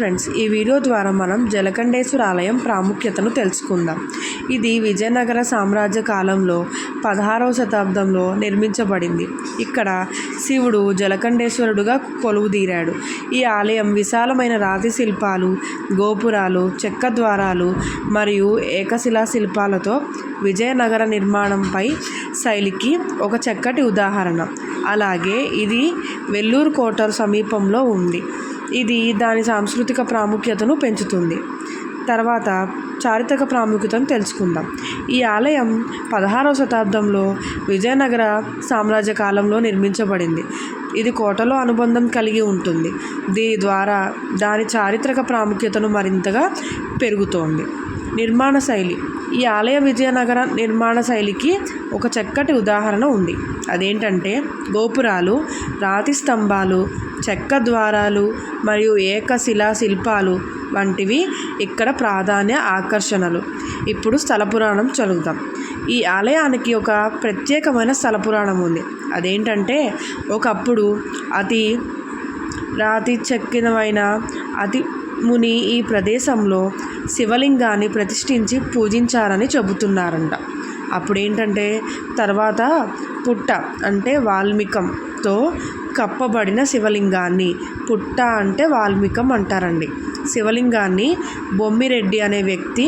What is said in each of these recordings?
Friends, ఈ video ద్వారా మనం జలకంఠేశ్వర ఆలయం ప్రాముఖ్యతను తెలుసుకుందాం. ఇది విజయనగర సామ్రాజ్య కాలంలో 16వ శతాబ్దంలో నిర్మించబడింది. ఇక్కడ శివుడు జలకంఠేశ్వరుడుగా కొలువుదీరాడు. ఈ ఆలయం విశాలమైన రాతి శిల్పాలు, గోపురాలు, చెక్క ద్వారాలు మరియు ఏకశిలా శిల్పాలతో విజయనగర నిర్మాణంపై శైలికి ఒక చక్కటి ఉదాహరణ. అలాగే ఇది వెల్లూరు కోట సమీపంలో ఉంది. ఇది దాని సాంస్కృతిక ప్రాముఖ్యతను పెంచుతుంది. తర్వాత చారిత్రక ప్రాముఖ్యతను తెలుసుకుందాం. ఈ ఆలయం 16వ శతాబ్దంలో విజయనగర సామ్రాజ్య కాలంలో నిర్మించబడింది. ఇది కోటలో అనుబంధం కలిగి ఉంటుంది. దీని ద్వారా దాని చారిత్రక ప్రాముఖ్యతను మరింతగా పెరుగుతోంది. నిర్మాణ శైలి. ఈ ఆలయ విజయనగర నిర్మాణ శైలికి ఒక చక్కటి ఉదాహరణ ఉంది. అదేంటంటే గోపురాలు, రాతి స్తంభాలు, చెక్క ద్వారాలు మరియు ఏకశిలా శిల్పాలు వంటివి ఇక్కడ ప్రాధాన్య ఆకర్షణలు. ఇప్పుడు స్థల పురాణం చదువుదాం. ఈ ఆలయానికి ఒక ప్రత్యేకమైన స్థల పురాణం ఉంది. అదేంటంటే ఒకప్పుడు రాతి చెక్కినవైన అతి ముని ఈ ప్రదేశంలో శివలింగాన్ని ప్రతిష్ఠించి పూజించారని చెబుతున్నారంట. అప్పుడేంటంటే తర్వాత పుట్ట అంటే వాల్మీకంతో కప్పబడిన శివలింగాన్ని, పుట్ట అంటే వాల్మీకం అంటారండి. శివలింగాన్ని బొమ్మిరెడ్డి అనే వ్యక్తి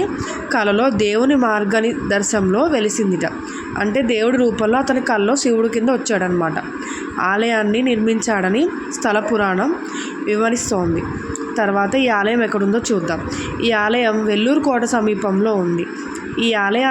కలలో దేవుని మార్గని దర్శనంలో వెలిసిందిట. అంటే దేవుడి రూపంలో అతని కల్లో శివుడి కింద వచ్చాడనమాట. ఆలయాన్ని నిర్మించాడని స్థల పురాణం వివరిస్తోంది. తర్వాత ఈ ఆలయం ఎక్కడుందో చూద్దాం. ఈ ఆలయం వెల్లూరు కోట సమీపంలో ఉంది. ఈ ఆలయం